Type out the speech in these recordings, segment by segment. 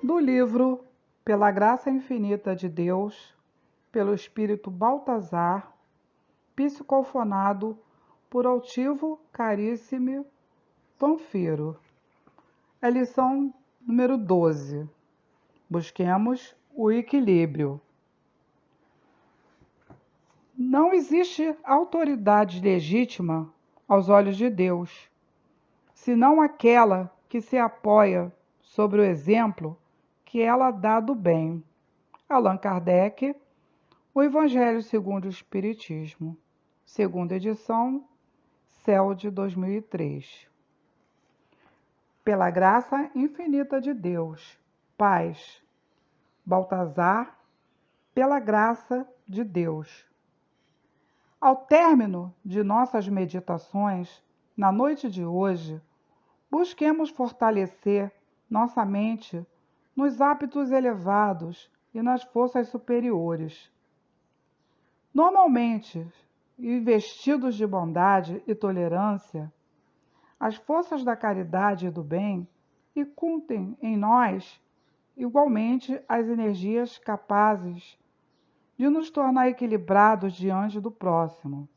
Do livro Pela Graça Infinita de Deus, pelo Espírito Baltazar, psicofonado por Altivo Caríssimo Panfiro. É lição número 12. Busquemos o equilíbrio. Não existe autoridade legítima aos olhos de Deus, senão aquela que se apoia sobre o exemplo que ela dá do bem. Allan Kardec, O Evangelho segundo o Espiritismo, segunda edição, CELD 2003. Pela graça infinita de Deus, paz. Baltazar, pela graça de Deus. Ao término de nossas meditações, na noite de hoje, busquemos fortalecer nossa mente nos hábitos elevados e nas forças superiores. Normalmente, investidos de bondade e tolerância, as forças da caridade e do bem incutem em nós igualmente as energias capazes de nos tornar equilibrados diante do próximo.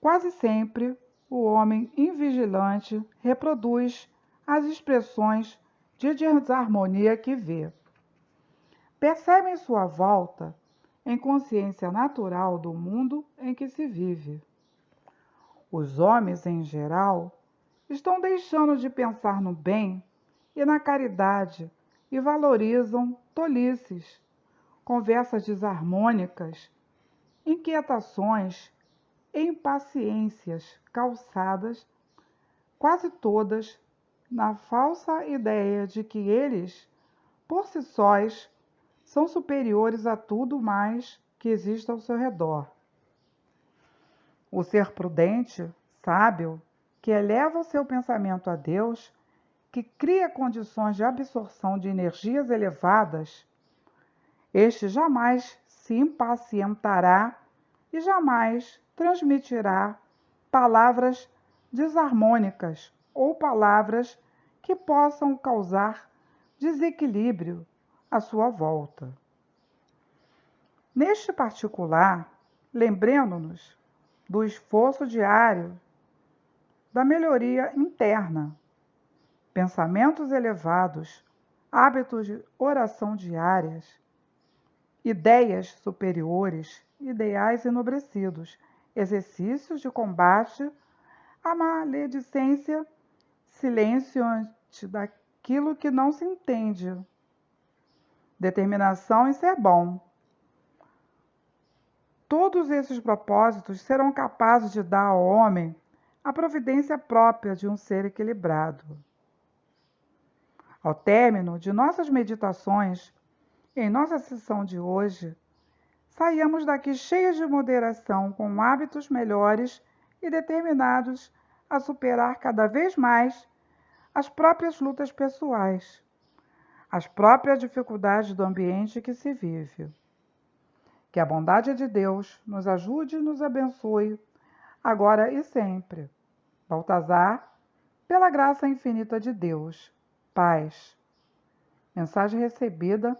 Quase sempre, o homem invigilante reproduz as expressões de desarmonia que vê. Percebe em sua volta, em consciência natural do mundo em que se vive. Os homens, em geral, estão deixando de pensar no bem e na caridade e valorizam tolices, conversas desarmônicas, inquietações e impaciências calçadas, quase todas, na falsa ideia de que eles, por si sós, são superiores a tudo mais que existe ao seu redor. O ser prudente, sábio, que eleva o seu pensamento a Deus, que cria condições de absorção de energias elevadas, este jamais se impacientará e jamais transmitirá palavras desarmônicas ou palavras que possam causar desequilíbrio à sua volta. Neste particular, lembremos-nos do esforço diário da melhoria interna, pensamentos elevados, hábitos de oração diárias, ideias superiores, ideais enobrecidos, exercícios de combate à maledicência, silêncio ante daquilo que não se entende, determinação em ser bom. Todos esses propósitos serão capazes de dar ao homem a providência própria de um ser equilibrado. Ao término de nossas meditações, em nossa sessão de hoje, saímos daqui cheios de moderação, com hábitos melhores e determinados a superar cada vez mais as próprias lutas pessoais, as próprias dificuldades do ambiente que se vive. Que a bondade de Deus nos ajude e nos abençoe, agora e sempre. Baltazar, pela graça infinita de Deus. Paz. Mensagem recebida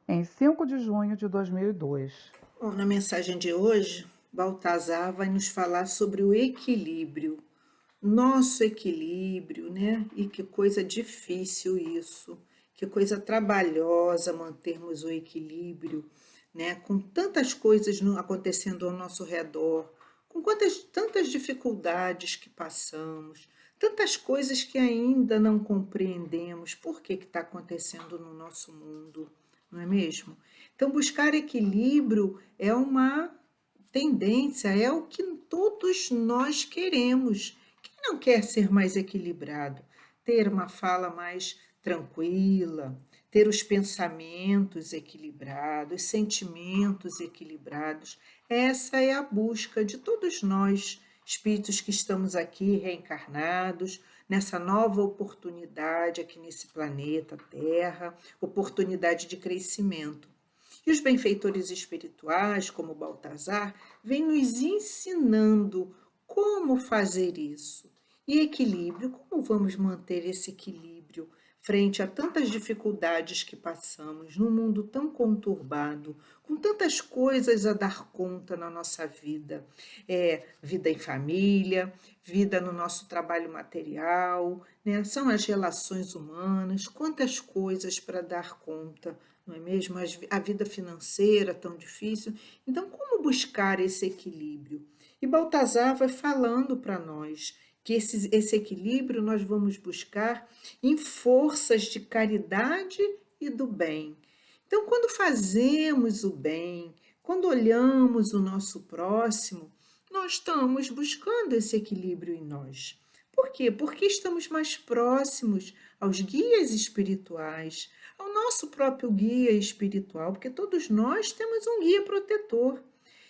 em 5 de junho de 2002. Bom, na mensagem de hoje, Baltazar vai nos falar sobre o equilíbrio. Nosso equilíbrio, né? E que coisa difícil isso, que coisa trabalhosa mantermos o equilíbrio, né? Com tantas coisas acontecendo ao nosso redor, com tantas dificuldades que passamos, tantas coisas que ainda não compreendemos por que está acontecendo no nosso mundo, não é mesmo? Então, buscar equilíbrio é uma tendência, é o que todos nós queremos. Quem não quer ser mais equilibrado? Ter uma fala mais tranquila, ter os pensamentos equilibrados, sentimentos equilibrados. Essa é a busca de todos nós, espíritos que estamos aqui reencarnados, nessa nova oportunidade aqui nesse planeta Terra, oportunidade de crescimento. E os benfeitores espirituais, como Baltazar, vêm nos ensinando como fazer isso. E equilíbrio, como vamos manter esse equilíbrio? frente a tantas dificuldades que passamos, num mundo tão conturbado, com tantas coisas a dar conta na nossa vida. Vida em família, vida no nosso trabalho material, né? São as relações humanas, quantas coisas para dar conta, não é mesmo? A vida financeira tão difícil. Então, como buscar esse equilíbrio? E Baltazar vai falando para nós que esse equilíbrio nós vamos buscar em forças de caridade e do bem. Então, quando fazemos o bem, quando olhamos o nosso próximo, nós estamos buscando esse equilíbrio em nós. Por quê? Porque estamos mais próximos aos guias espirituais, ao nosso próprio guia espiritual, porque todos nós temos um guia protetor.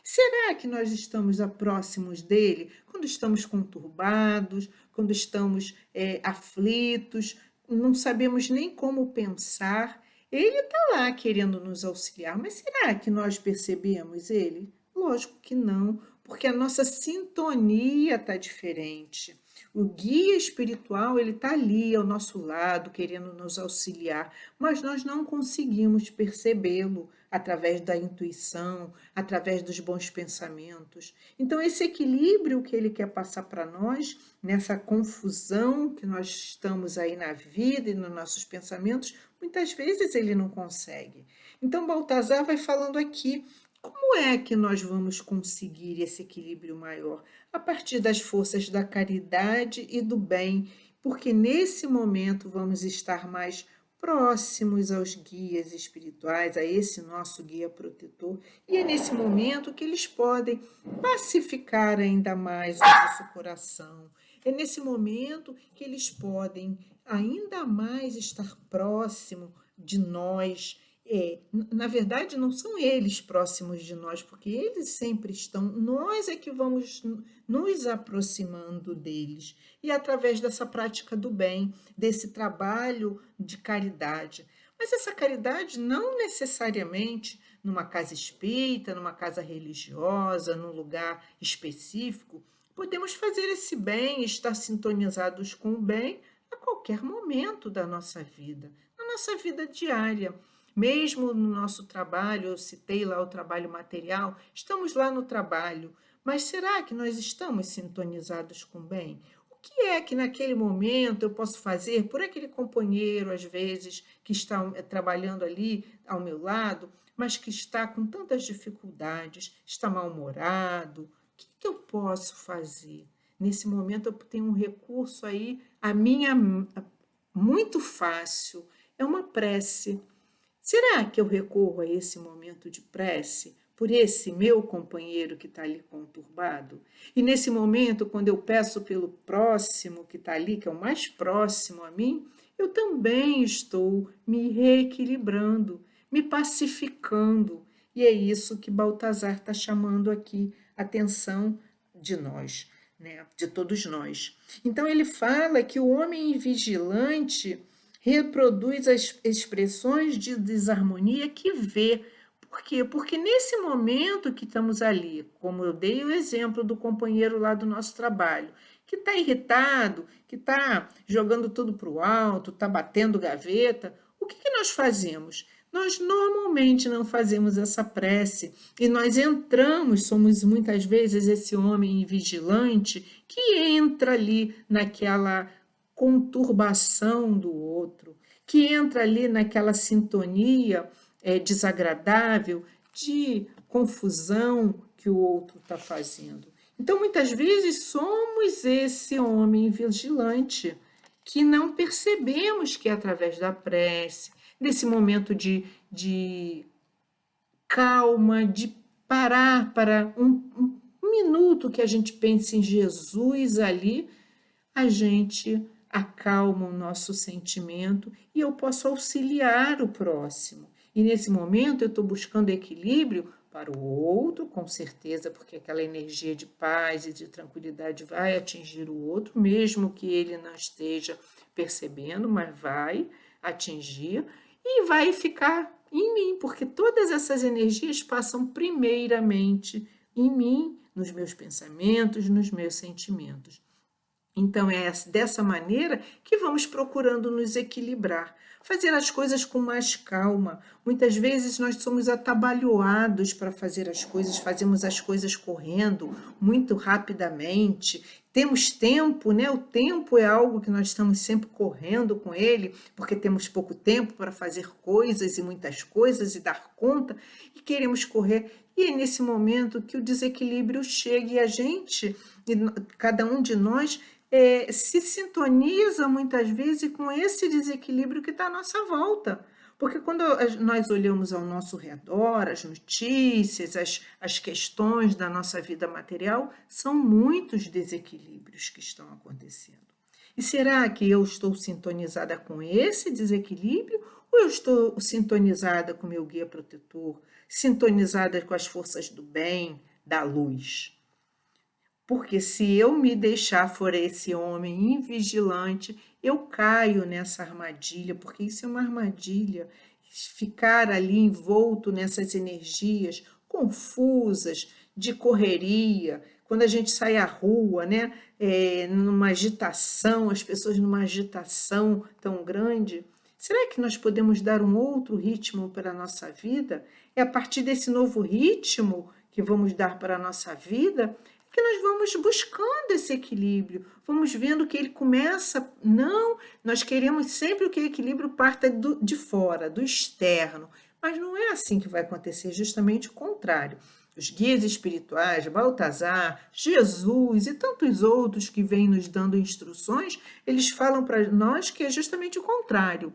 Será que nós estamos próximos dele quando estamos conturbados, quando estamos aflitos, não sabemos nem como pensar? Ele está lá querendo nos auxiliar, mas será que nós percebemos ele? Lógico que não, porque a nossa sintonia está diferente. O guia espiritual, ele está ali ao nosso lado, querendo nos auxiliar, mas nós não conseguimos percebê-lo através da intuição, através dos bons pensamentos. Então, esse equilíbrio que ele quer passar para nós, nessa confusão que nós estamos aí na vida e nos nossos pensamentos, muitas vezes ele não consegue. Então, Baltazar vai falando aqui, como é que nós vamos conseguir esse equilíbrio maior? A partir das forças da caridade e do bem, porque nesse momento vamos estar mais próximos aos guias espirituais, a esse nosso guia protetor, e é nesse momento que eles podem pacificar ainda mais o nosso coração. É nesse momento que eles podem ainda mais estar próximo de nós. Na verdade, não são eles próximos de nós, porque eles sempre estão, nós é que vamos nos aproximando deles. E através dessa prática do bem, desse trabalho de caridade. Mas essa caridade não necessariamente numa casa espírita, numa casa religiosa, num lugar específico. Podemos fazer esse bem, estar sintonizados com o bem a qualquer momento da nossa vida, na nossa vida diária. Mesmo no nosso trabalho, eu citei lá o trabalho material, estamos lá no trabalho, mas será que nós estamos sintonizados com o bem? O que é que naquele momento eu posso fazer por aquele companheiro, às vezes, que está trabalhando ali ao meu lado, mas que está com tantas dificuldades, está mal-humorado? O que eu posso fazer? Nesse momento eu tenho um recurso aí, muito fácil, é uma prece. Será que eu recorro a esse momento de prece por esse meu companheiro que está ali conturbado? E nesse momento, quando eu peço pelo próximo que está ali, que é o mais próximo a mim, eu também estou me reequilibrando, me pacificando. E é isso que Baltazar está chamando aqui a atenção de nós, né? De todos nós. Então ele fala que o homem vigilante reproduz as expressões de desarmonia que vê. Por quê? Porque nesse momento que estamos ali, como eu dei o exemplo do companheiro lá do nosso trabalho, que está irritado, que está jogando tudo para o alto, está batendo gaveta, o que nós fazemos? Nós normalmente não fazemos essa prece e nós entramos, somos muitas vezes esse homem vigilante que entra ali naquela conturbação do outro, que entra ali naquela sintonia desagradável de confusão que o outro está fazendo. Então, muitas vezes, somos esse homem vigilante que não percebemos que é através da prece, desse momento de calma, de parar para um minuto que a gente pense em Jesus ali, a gente acalma o nosso sentimento e eu posso auxiliar o próximo. E nesse momento eu estou buscando equilíbrio para o outro, com certeza, porque aquela energia de paz e de tranquilidade vai atingir o outro, mesmo que ele não esteja percebendo, mas vai atingir e vai ficar em mim, porque todas essas energias passam primeiramente em mim, nos meus pensamentos, nos meus sentimentos. Então é dessa maneira que vamos procurando nos equilibrar, fazer as coisas com mais calma. Muitas vezes nós somos atabalhoados para fazer as coisas, fazemos as coisas correndo muito rapidamente. Temos tempo, né? O tempo é algo que nós estamos sempre correndo com ele, porque temos pouco tempo para fazer coisas e muitas coisas e dar conta, e queremos correr. E é nesse momento que o desequilíbrio chega e a gente, cada um de nós, se sintoniza muitas vezes com esse desequilíbrio que está à nossa volta. Porque quando nós olhamos ao nosso redor, as notícias, as questões da nossa vida material, são muitos desequilíbrios que estão acontecendo. E será que eu estou sintonizada com esse desequilíbrio ou eu estou sintonizada com meu guia protetor, sintonizada com as forças do bem, da luz? Porque se eu me deixar for esse homem invigilante, eu caio nessa armadilha, porque isso é uma armadilha. Ficar ali envolto nessas energias confusas, de correria, quando a gente sai à rua, né? Numa agitação, as pessoas numa agitação tão grande. Será que nós podemos dar um outro ritmo para a nossa vida? É a partir desse novo ritmo que vamos dar para a nossa vida que nós vamos buscando esse equilíbrio, vamos vendo que ele começa, não, nós queremos sempre que o equilíbrio parta de fora, do externo, mas não é assim que vai acontecer, justamente o contrário. Os guias espirituais, Baltazar, Jesus e tantos outros que vêm nos dando instruções, eles falam para nós que é justamente o contrário.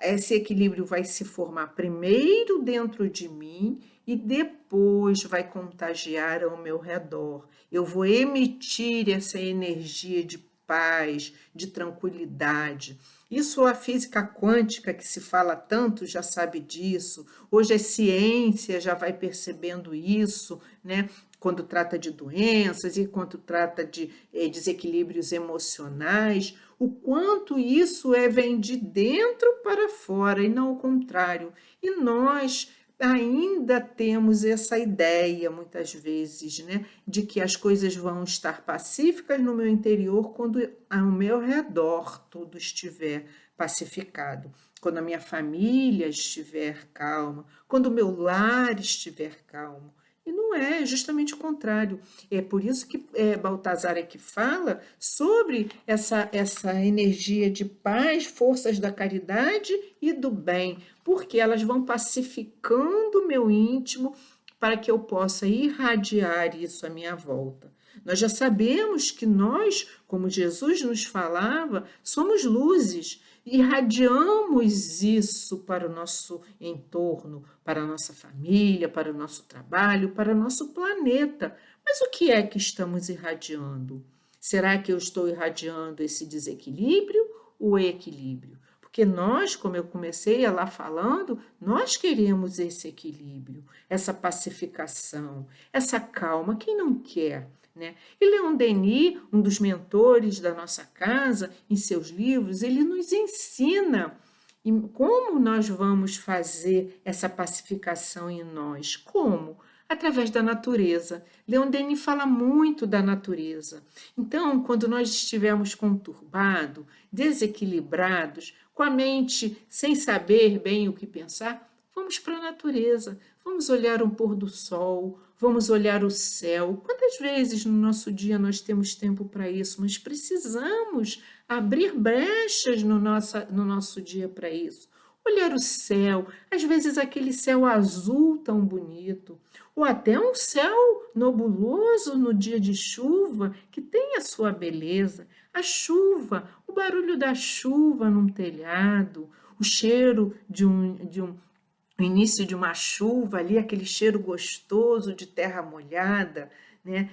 Esse equilíbrio vai se formar primeiro dentro de mim e depois vai contagiar ao meu redor. Eu vou emitir essa energia de paz, de tranquilidade. Isso a física quântica, que se fala tanto, já sabe disso. Hoje a ciência já vai percebendo isso, né? Quando trata de doenças e quando trata de desequilíbrios emocionais, o quanto isso vem de dentro para fora e não o contrário. E nós ainda temos essa ideia, muitas vezes, né, de que as coisas vão estar pacíficas no meu interior quando ao meu redor tudo estiver pacificado. Quando a minha família estiver calma, quando o meu lar estiver calmo. E não é, justamente o contrário. É por isso que Baltazar é que fala sobre essa energia de paz, forças da caridade e do bem, porque elas vão pacificando o meu íntimo para que eu possa irradiar isso à minha volta. Nós já sabemos que nós, como Jesus nos falava, somos luzes, irradiamos isso para o nosso entorno, para a nossa família, para o nosso trabalho, para o nosso planeta. Mas o que é que estamos irradiando? Será que eu estou irradiando esse desequilíbrio ou equilíbrio? Porque nós, como eu comecei lá falando, nós queremos esse equilíbrio, essa pacificação, essa calma. Quem não quer? Né? E Leon Denis, um dos mentores da nossa casa, em seus livros, ele nos ensina como nós vamos fazer essa pacificação em nós. Como? Através da natureza. Leon Denis fala muito da natureza. Então, quando nós estivermos conturbados, desequilibrados, com a mente sem saber bem o que pensar, vamos para a natureza, vamos olhar um pôr do sol, vamos olhar o céu. Quantas vezes no nosso dia nós temos tempo para isso? Mas precisamos abrir brechas no nosso dia para isso. Olhar o céu, às vezes aquele céu azul tão bonito, ou até um céu nebuloso no dia de chuva, que tem a sua beleza. A chuva, o barulho da chuva num telhado, o cheiro o início de uma chuva ali, aquele cheiro gostoso de terra molhada, né?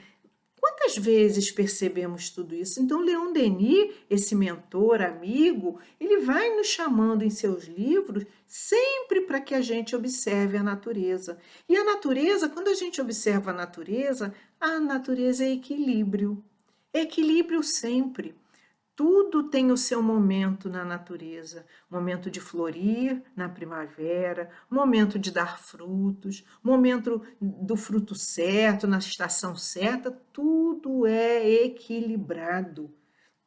Quantas vezes percebemos tudo isso? Então, Leon Denis, esse mentor, amigo, ele vai nos chamando em seus livros sempre para que a gente observe a natureza. E a natureza, quando a gente observa a natureza é equilíbrio. É equilíbrio sempre. Tudo tem o seu momento na natureza, momento de florir na primavera, momento de dar frutos, momento do fruto certo, na estação certa, tudo é equilibrado.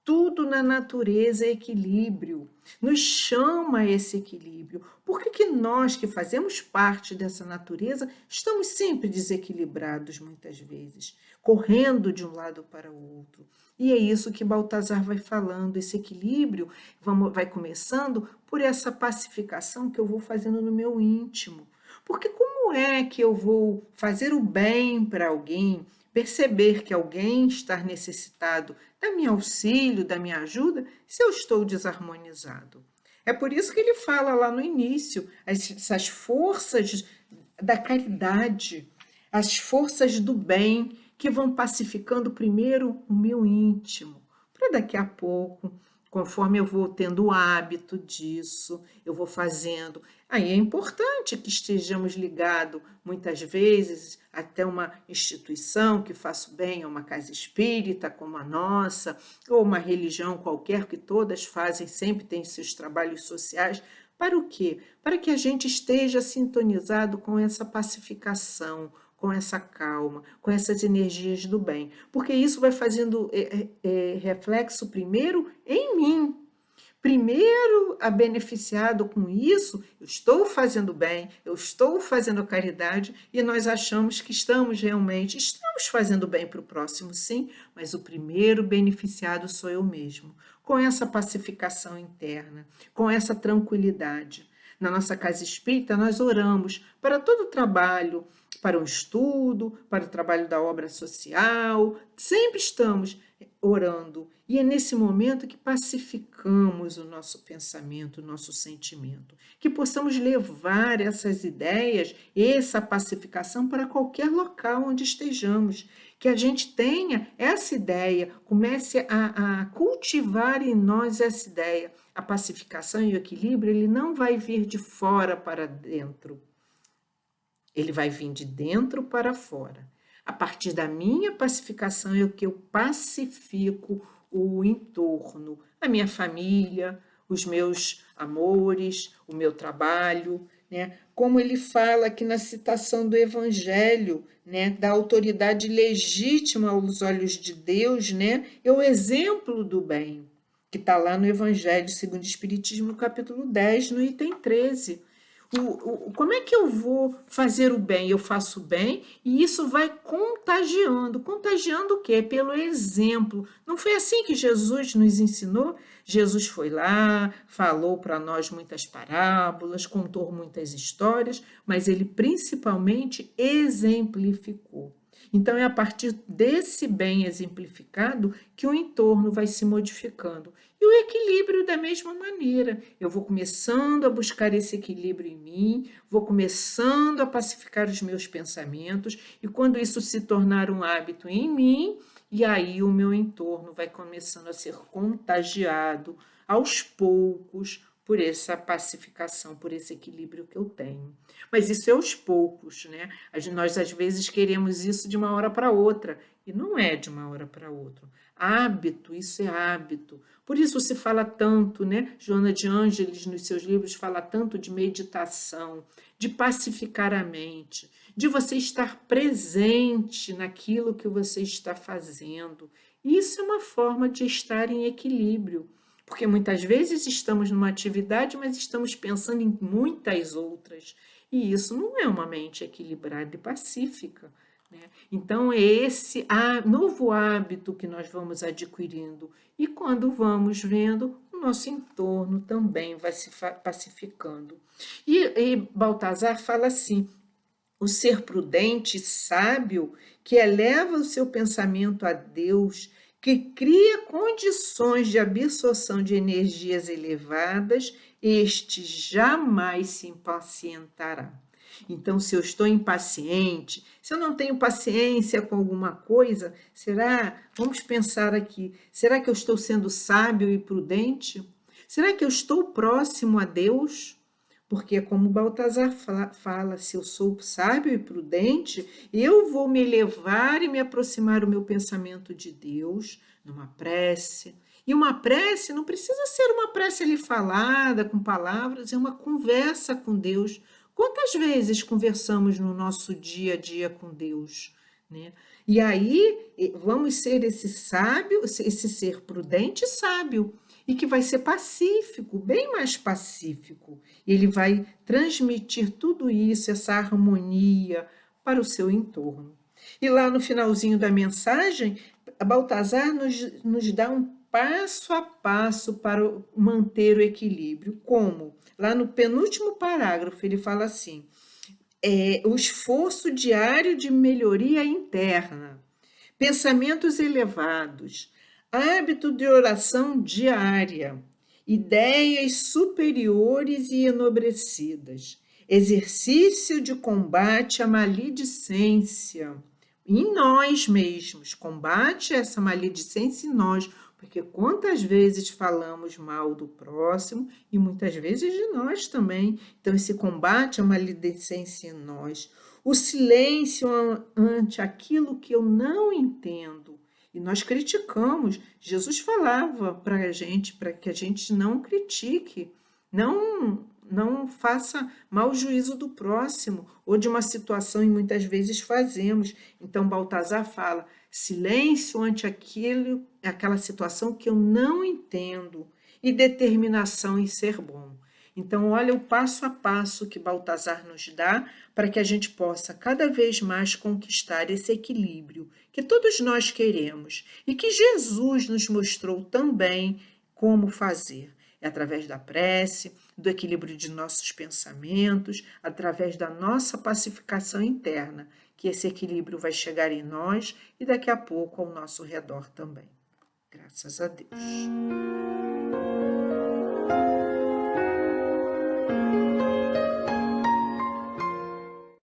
Tudo na natureza é equilíbrio, nos chama a esse equilíbrio. Por que nós que fazemos parte dessa natureza estamos sempre desequilibrados muitas vezes, correndo de um lado para o outro? E é isso que Baltazar vai falando, esse equilíbrio vai começando por essa pacificação que eu vou fazendo no meu íntimo. Porque como é que eu vou fazer o bem para alguém, perceber que alguém está necessitado da minha auxílio, da minha ajuda, se eu estou desarmonizado? É por isso que ele fala lá no início, essas forças da caridade, as forças do bem que vão pacificando primeiro o meu íntimo, para daqui a pouco, conforme eu vou tendo o hábito disso, eu vou fazendo. Aí é importante que estejamos ligados, muitas vezes, até uma instituição que faça o bem, uma casa espírita como a nossa, ou uma religião qualquer, que todas fazem, sempre tem seus trabalhos sociais. Para o quê? Para que a gente esteja sintonizado com essa pacificação, com essa calma, com essas energias do bem. Porque isso vai fazendo reflexo primeiro em mim. Primeiro, a beneficiado com isso, eu estou fazendo bem, eu estou fazendo caridade e nós achamos que estamos fazendo bem para o próximo, sim, mas o primeiro beneficiado sou eu mesmo, com essa pacificação interna, com essa tranquilidade. Na nossa casa espírita, nós oramos para todo o trabalho, para o estudo, para o trabalho da obra social, sempre estamos orando. E é nesse momento que pacificamos o nosso pensamento, o nosso sentimento, que possamos levar essas ideias, essa pacificação para qualquer local onde estejamos, que a gente tenha essa ideia, comece a cultivar em nós essa ideia. A pacificação e o equilíbrio, ele não vai vir de fora para dentro, ele vai vir de dentro para fora. A partir da minha pacificação é o que eu pacifico o entorno, a minha família, os meus amores, o meu trabalho, né? Como ele fala aqui na citação do Evangelho, né? Da autoridade legítima aos olhos de Deus, né? É o exemplo do bem, que está lá no Evangelho segundo o Espiritismo, no capítulo 10, no item 13. Como é que eu vou fazer o bem? Eu faço o bem e isso vai contagiando. Contagiando o quê? Pelo exemplo. Não foi assim que Jesus nos ensinou? Jesus foi lá, falou para nós muitas parábolas, contou muitas histórias, mas ele principalmente exemplificou. Então, é a partir desse bem exemplificado que o entorno vai se modificando. E o equilíbrio da mesma maneira. Eu vou começando a buscar esse equilíbrio em mim, vou começando a pacificar os meus pensamentos, e quando isso se tornar um hábito em mim, e aí o meu entorno vai começando a ser contagiado aos poucos, por essa pacificação, por esse equilíbrio que eu tenho. Mas isso é aos poucos, né? Nós, às vezes, queremos isso de uma hora para outra, e não é de uma hora para outra. Hábito, isso é hábito. Por isso se fala tanto, né? Joana de Ângeles, nos seus livros, fala tanto de meditação, de pacificar a mente, de você estar presente naquilo que você está fazendo. Isso é uma forma de estar em equilíbrio. Porque muitas vezes estamos numa atividade, mas estamos pensando em muitas outras. E isso não é uma mente equilibrada e pacífica, né? Então, é esse novo hábito que nós vamos adquirindo. E quando vamos vendo, o nosso entorno também vai se pacificando. E Baltazar fala assim: o ser prudente e sábio, que eleva o seu pensamento a Deus, que cria condições de absorção de energias elevadas, este jamais se impacientará. Então, se eu estou impaciente, se eu não tenho paciência com alguma coisa, vamos pensar aqui, será que eu estou sendo sábio e prudente? Será que eu estou próximo a Deus? Porque, como Baltazar fala, se eu sou sábio e prudente, eu vou me elevar e me aproximar o meu pensamento de Deus, numa prece, E uma prece não precisa ser uma prece ali falada, com palavras, é uma conversa com Deus. Quantas vezes conversamos no nosso dia a dia com Deus, né? E aí vamos ser esse sábio, esse ser prudente e sábio, e que vai ser pacífico, bem mais pacífico. Ele vai transmitir tudo isso, essa harmonia para o seu entorno. E lá no finalzinho da mensagem, Baltazar nos dá um passo a passo para manter o equilíbrio. Como? Lá no penúltimo parágrafo, ele fala assim: o esforço diário de melhoria interna, pensamentos elevados, hábito de oração diária, ideias superiores e enobrecidas, exercício de combate à maledicência em nós mesmos, combate essa maledicência em nós, porque quantas vezes falamos mal do próximo e muitas vezes de nós também. Então, esse combate à maledicência em nós, o silêncio ante aquilo que eu não entendo. E nós criticamos. Jesus falava para a gente, para que a gente não critique, não faça mau juízo do próximo ou de uma situação, e muitas vezes fazemos. Então, Baltazar fala: silêncio ante aquela situação que eu não entendo, e determinação em ser bom. Então, olha o passo a passo que Baltazar nos dá para que a gente possa cada vez mais conquistar esse equilíbrio que todos nós queremos e que Jesus nos mostrou também como fazer. É através da prece, do equilíbrio de nossos pensamentos, através da nossa pacificação interna, que esse equilíbrio vai chegar em nós e daqui a pouco ao nosso redor também. Graças a Deus.